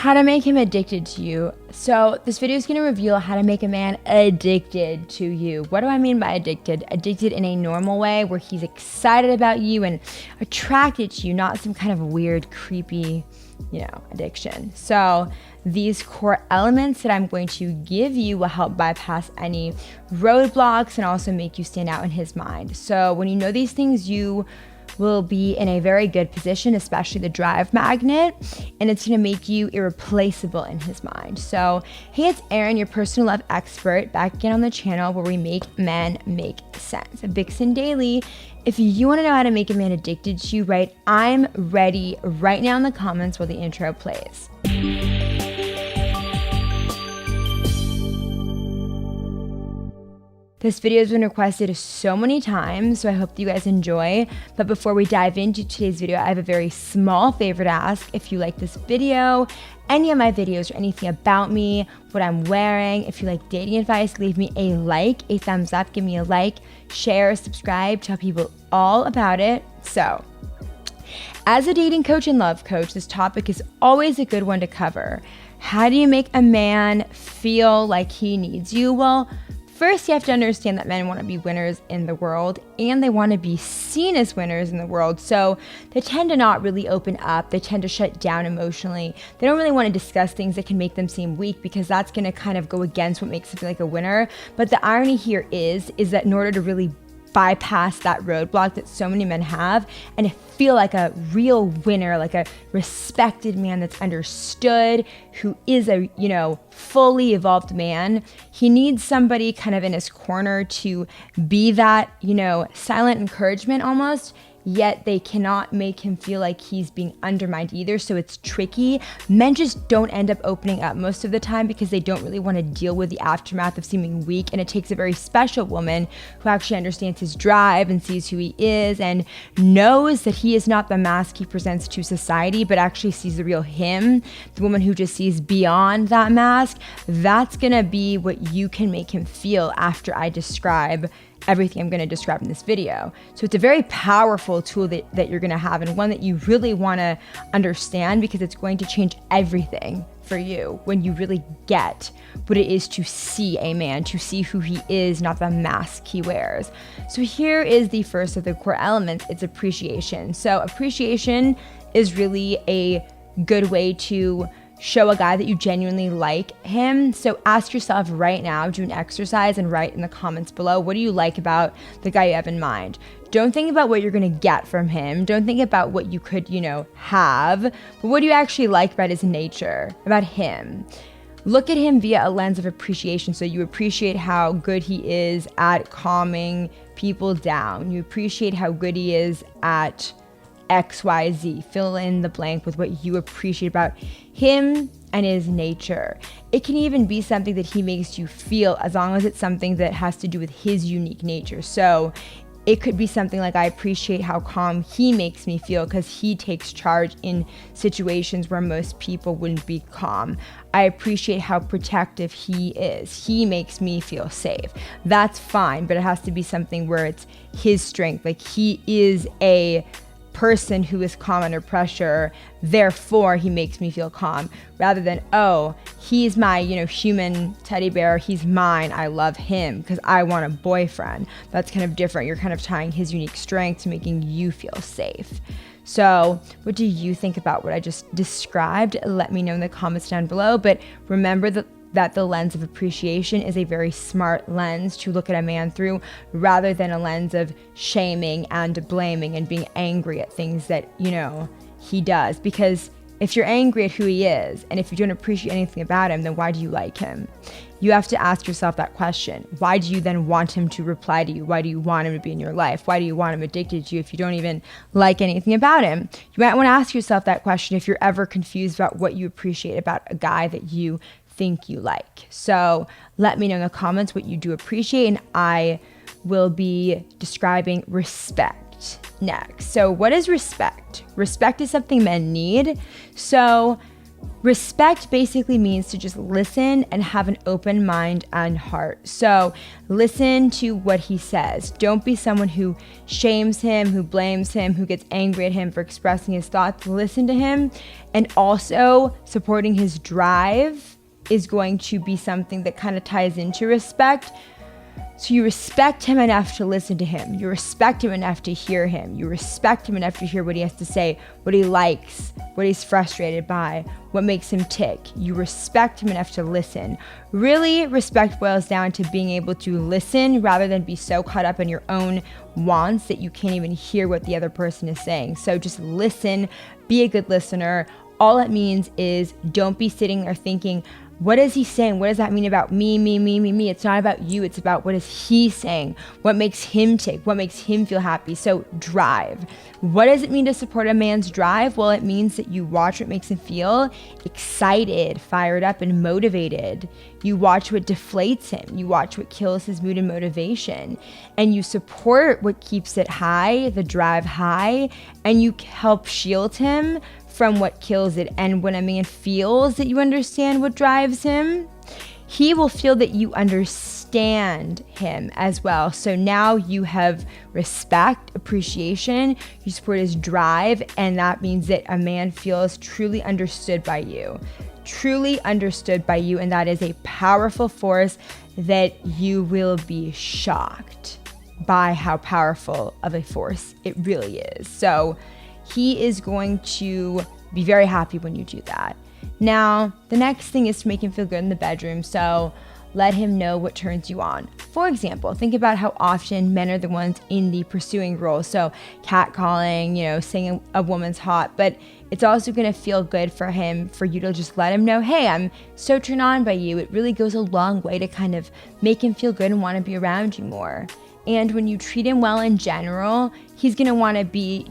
how to make him addicted to you. So this video is going to reveal how to make a man addicted to you. What do I mean by addicted? Addicted in a normal way where he's excited about you and attracted to you, not some kind of weird, creepy, addiction. So these core elements that I'm going to give you will help bypass any roadblocks and also make you stand out in his mind. So when you know these things, you will be in a very good position, especially the drive magnet, and it's going to make you irreplaceable in his mind. So, hey, it's Erin, your personal love expert, back again on the channel where we make men make sense. VixenDaily. If you want to know how to make a man addicted to you, right, I'm ready right now in the comments while the intro plays. This video has been requested so many times, so I hope that you guys enjoy. But before we dive into today's video, I have a very small favor to ask. If you like this video, any of my videos, or anything about me, what I'm wearing, if you like dating advice, leave me a like, a thumbs up, give me a like, share, subscribe, tell people all about it. So, as a dating coach and love coach, this topic is always a good one to cover. How do you make a man feel like he needs you? Well, first, you have to understand that men want to be winners in the world, and they want to be seen as winners in the world. So they tend to not really open up. They tend to shut down emotionally. They don't really want to discuss things that can make them seem weak, because that's going to kind of go against what makes them feel like a winner. But the irony here is that in order to really bypass that roadblock that so many men have and feel like a real winner, like a respected man that's understood, who is a, fully evolved man, he needs somebody kind of in his corner to be that, silent encouragement almost. Yet they cannot make him feel like he's being undermined either. So it's tricky. Men just don't end up opening up most of the time because they don't really want to deal with the aftermath of seeming weak. And it takes a very special woman who actually understands his drive and sees who he is and knows that he is not the mask he presents to society, but actually sees the real him, the woman who just sees beyond that mask. That's gonna be what you can make him feel after I describe everything I'm going to describe in this video. So it's a very powerful tool that you're going to have, and one that you really want to understand, because it's going to change everything for you when you really get what it is to see a man, to see who he is, not the mask he wears. So here is the first of the core elements. It's appreciation. So appreciation is really a good way to show a guy that you genuinely like him. So ask yourself right now, do an exercise and write in the comments below, what do you like about the guy you have in mind? Don't think about what you're going to get from him. Don't think about what you could, have, but what do you actually like about his nature, about him? Look at him via a lens of appreciation. So you appreciate how good he is at calming people down. You appreciate how good he is at XYZ. Fill in the blank with what you appreciate about him and his nature. It can even be something that he makes you feel, as long as it's something that has to do with his unique nature. So it could be something like, I appreciate how calm he makes me feel because he takes charge in situations where most people wouldn't be calm. I appreciate how protective he is. He makes me feel safe. That's fine, but it has to be something where it's his strength. Like, he is a person who is calm under pressure, therefore he makes me feel calm, rather than, oh, he's my human teddy bear, he's mine, I love him because I want a boyfriend. That's kind of different. You're kind of tying his unique strength to making you feel safe. So what do you think about what I just described? Let me know in the comments down below. But remember that the lens of appreciation is a very smart lens to look at a man through, rather than a lens of shaming and blaming and being angry at things that, he does. Because if you're angry at who he is, and if you don't appreciate anything about him, then why do you like him? You have to ask yourself that question. Why do you then want him to reply to you? Why do you want him to be in your life? Why do you want him addicted to you if you don't even like anything about him? You might want to ask yourself that question if you're ever confused about what you appreciate about a guy that you think you like. So let me know in the comments what you do appreciate, and I will be describing respect next. So what is respect? Respect is something men need. So Respect basically means to just listen and have an open mind and heart. So listen to what he says. Don't be someone who shames him, who blames him, who gets angry at him for expressing his thoughts. Listen to him. And also supporting his drive is going to be something that kind of ties into respect. So you respect him enough to listen to him. You respect him enough to hear him. You respect him enough to hear what he has to say, what he likes, what he's frustrated by, what makes him tick. You respect him enough to listen. Really, respect boils down to being able to listen rather than be so caught up in your own wants that you can't even hear what the other person is saying. So just listen, be a good listener. All it means is don't be sitting there thinking, what is he saying? What does that mean about me? It's not about you. It's about what is he saying? What makes him tick? What makes him feel happy? So drive. What does it mean to support a man's drive? Well, it means that you watch what makes him feel excited, fired up, and motivated. You watch what deflates him. You watch what kills his mood and motivation. And you support what keeps it high, the drive high, and you help shield him from what kills it. And when a man feels that you understand what drives him, he will feel that you understand him as well. So now you have respect, appreciation, you support his drive, and that means that a man feels truly understood by you. Truly understood by you, and that is a powerful force that you will be shocked by how powerful of a force it really is. So he is going to be very happy when you do that. Now, the next thing is to make him feel good in the bedroom. So let him know what turns you on. For example, think about how often men are the ones in the pursuing role. So catcalling, saying a woman's hot, but it's also going to feel good for him, for you to just let him know, hey, I'm so turned on by you. It really goes a long way to kind of make him feel good and want to be around you more. And when you treat him well in general, he's going to want to be,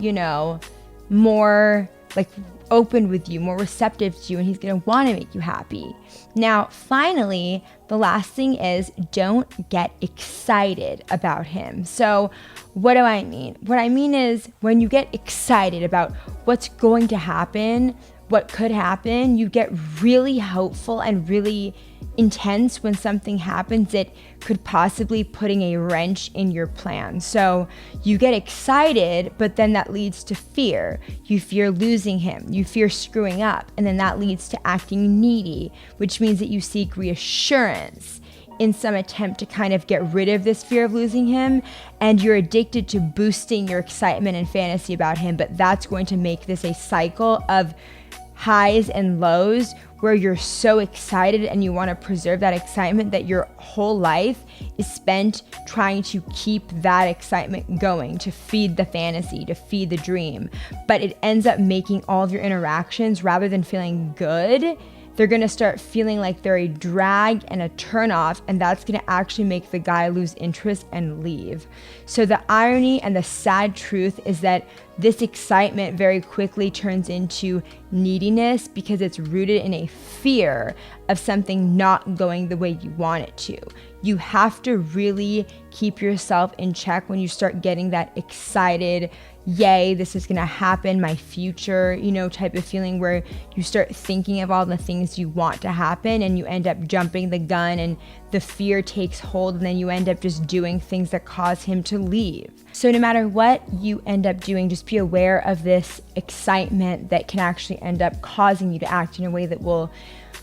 more like open with you, more receptive to you, and he's going to want to make you happy. Now, finally, the last thing is don't get excited about him. So what do I mean? What I mean is when you get excited about what's going to happen, what could happen, you get really hopeful and really intense when something happens that could possibly putting a wrench in your plan. So you get excited, but then that leads to fear. You fear losing him. You fear screwing up. And then that leads to acting needy, which means that you seek reassurance in some attempt to kind of get rid of this fear of losing him. And you're addicted to boosting your excitement and fantasy about him. But that's going to make this a cycle of highs and lows where you're so excited and you want to preserve that excitement that your whole life is spent trying to keep that excitement going, to feed the fantasy, to feed the dream. But it ends up making all of your interactions, rather than feeling good, they're going to start feeling like they're a drag and a turnoff, and that's going to actually make the guy lose interest and leave. So the irony and the sad truth is that this excitement very quickly turns into neediness because it's rooted in a fear of something not going the way you want it to. You have to really keep yourself in check when you start getting that excited, yay, this is gonna happen, my future, type of feeling where you start thinking of all the things you want to happen and you end up jumping the gun and the fear takes hold, and then you end up just doing things that cause him to leave. So no matter what you end up doing, just be aware of this excitement that can actually end up causing you to act in a way that will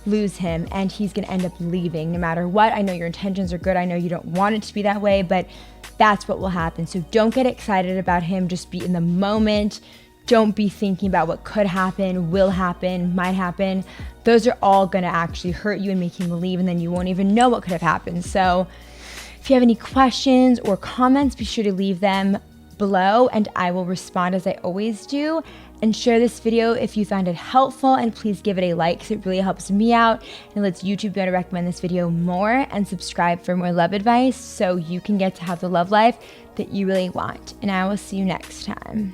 lose him, and he's going to end up leaving no matter what. I know your intentions are good. I know you don't want it to be that way, but that's what will happen. So don't get excited about him. Just be in the moment. Don't be thinking about what could happen, will happen, might happen. Those are all going to actually hurt you and make him leave, and then you won't even know what could have happened. So if you have any questions or comments, be sure to leave them below and I will respond as I always do. And share this video if you found it helpful, and please give it a like because it really helps me out and lets YouTube be able to recommend this video more, and subscribe for more love advice so you can get to have the love life that you really want. And I will see you next time.